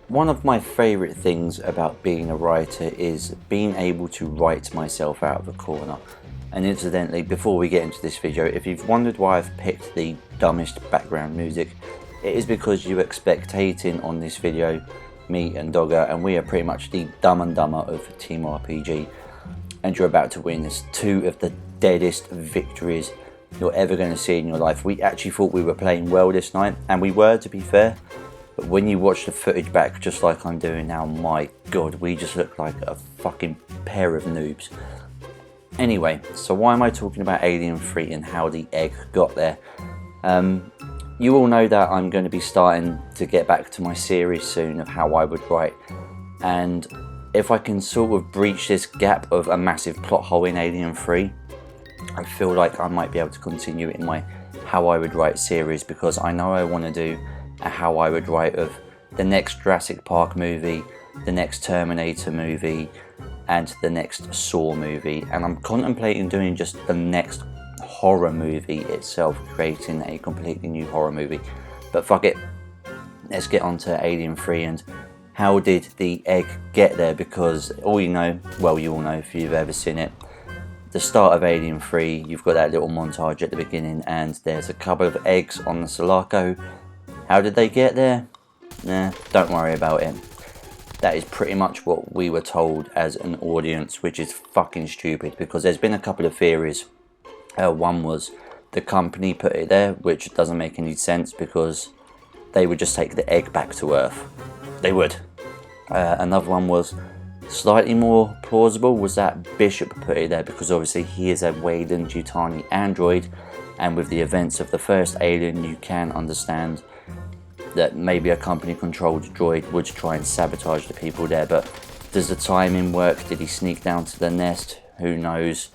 One of my favourite things about being a writer is being able to write myself out of a corner. And incidentally, before we get into this video, if you've wondered why I've picked the dumbest background music, it is because you are spectating on this video me and Dogger, and we are pretty much the Dumb and Dumber of Team RPG, and you're about to witness two of the deadest victories you're ever going to see in your life. We actually thought we were playing well this night, and we were, to be fair. But when you watch the footage back, just like I'm doing now, my god, we just look like a fucking pair of noobs. Anyway, so why am I talking about Alien 3 and how the egg got there? You all know that I'm going to be starting to get back to my series soon of how I would write. And if I can sort of breach this gap of a massive plot hole in Alien 3, I feel like I might be able to continue in my How I Would Write series, because I know I want to do a How I Would Write of the next Jurassic Park movie, the next Terminator movie, and the next Saw movie. And I'm contemplating doing just the next horror movie itself, creating a completely new horror movie. But fuck it, let's get on to Alien 3 and how did the egg get there, because all you know, well, you all know if you've ever seen it, the start of Alien 3, you've got that little montage at the beginning and there's a couple of eggs on the Sulaco. How did they get there? Nah, don't worry about it. That is pretty much what we were told as an audience, which is fucking stupid, because there's been a couple of theories. One was the company put it there, which doesn't make any sense because they would just take the egg back to Earth. They would. Another one was slightly more plausible, was that Bishop put it there because obviously he is a Weyland-Yutani android, and with the events of the first Alien you can understand that maybe a company controlled droid would try and sabotage the people there. But does the timing work? Did he sneak down to the nest? Who knows?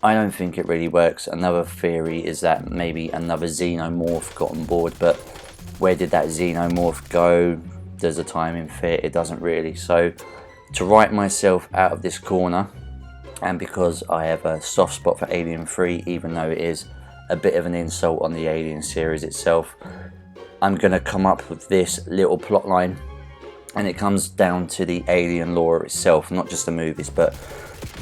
I don't think it really works. Another theory is that maybe another xenomorph got on board, but where did that xenomorph go? Does the timing fit? It doesn't really. So to write myself out of this corner, and because I have a soft spot for Alien 3, even though it is a bit of an insult on the Alien series itself, I'm going to come up with this little plot line, and it comes down to the Alien lore itself, not just the movies. But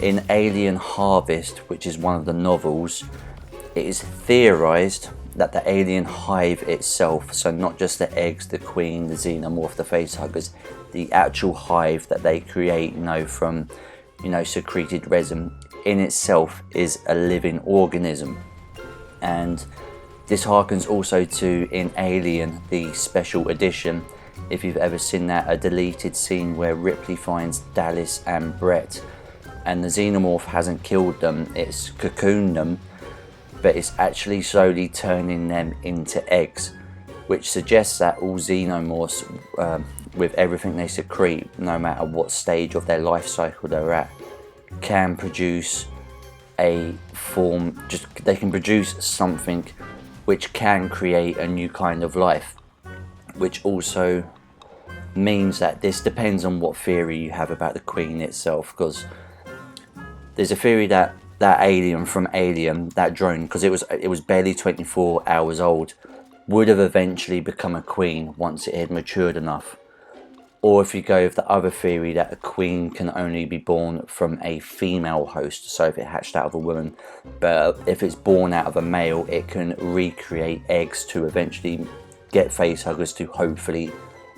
in Alien Harvest, which is one of the novels, it is theorized that the alien hive itself, so not just the eggs, the queen, the xenomorph, the facehuggers, the actual hive that they create, from, secreted resin, in itself is a living organism. And this harkens also to, in Alien, the special edition, if you've ever seen that, a deleted scene where Ripley finds Dallas and Brett, and the xenomorph hasn't killed them, it's cocooned them, but it's actually slowly turning them into eggs, which suggests that all xenomorphs, with everything they secrete, no matter what stage of their life cycle they're at, can produce a form, they can produce something which can create a new kind of life, which also means that this depends on what theory you have about the Queen itself, because there's a theory that that alien from Alien, that drone, because it was barely 24 hours old, would have eventually become a queen once it had matured enough. Or if you go with the other theory that a queen can only be born from a female host, so if it hatched out of a woman, but if it's born out of a male, it can recreate eggs to eventually get facehuggers to hopefully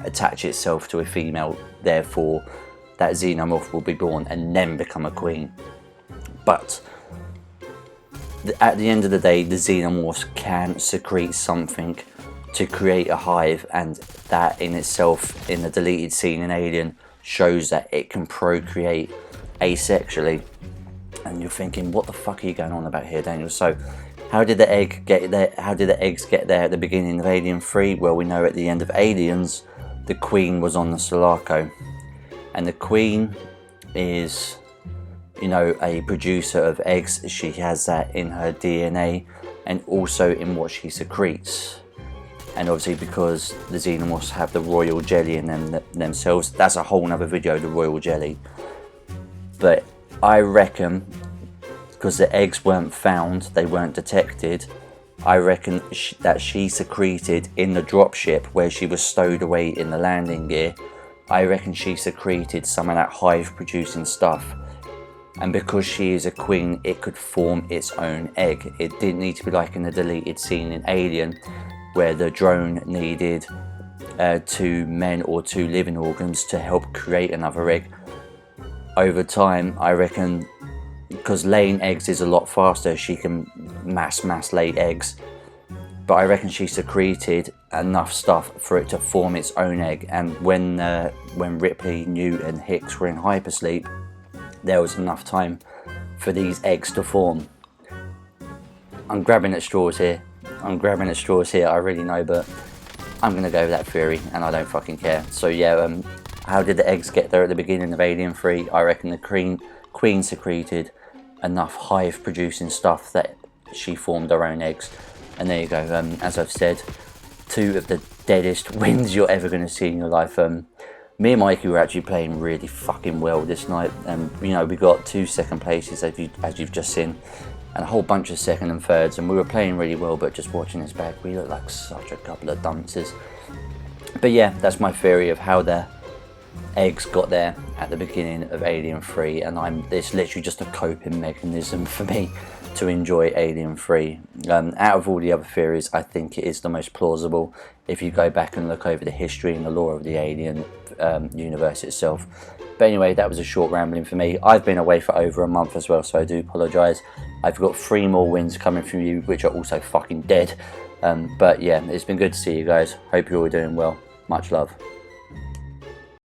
attach itself to a female, therefore that xenomorph will be born and then become a queen. But at the end of the day, the xenomorphs can secrete something to create a hive, and that in itself, in the deleted scene in Alien, shows that it can procreate asexually. And you're thinking, what the fuck are you going on about here, Daniel? So how did the egg get there? How did the eggs get there at the beginning of Alien 3? Well, we know at the end of Aliens, the Queen was on the Sulaco, and the Queen is, a producer of eggs. She has that in her DNA and also in what she secretes. And obviously because the xenomorphs have the royal jelly in them themselves, that's a whole nother video, the royal jelly. But I reckon, because the eggs weren't found, they weren't detected, I reckon that she secreted in the dropship where she was stowed away in the landing gear. I reckon she secreted some of that hive producing stuff. And because she is a queen, it could form its own egg. It didn't need to be like in the deleted scene in Alien, where the drone needed 2 men or 2 living organs to help create another egg. Over time, I reckon, because laying eggs is a lot faster, she can mass lay eggs. But I reckon she secreted enough stuff for it to form its own egg. And when Ripley, Newt and Hicks were in hypersleep, there was enough time for these eggs to form. I'm grabbing at straws here, I really know, but I'm going to go with that theory, and I don't fucking care. So yeah, how did the eggs get there at the beginning of Alien 3? I reckon the queen secreted enough hive producing stuff that she formed her own eggs. And there you go, as I've said, 2 of the deadest wins you're ever going to see in your life. Me and Mikey were actually playing really fucking well this night. You know, we got 2 second places as you've just seen, and a whole bunch of second and thirds, and we were playing really well, but just watching us back, we looked like such a couple of dunces. But yeah, that's my theory of how the eggs got there at the beginning of Alien 3, and it's literally just a coping mechanism for me to enjoy Alien 3. Out of all the other theories, I think it is the most plausible if you go back and look over the history and the lore of the Alien universe itself. But anyway, that was a short rambling for me. I've been away for over a month as well, so I do apologise. I've got 3 more wins coming from you, which are also fucking dead. But yeah, it's been good to see you guys. Hope you're all doing well. Much love.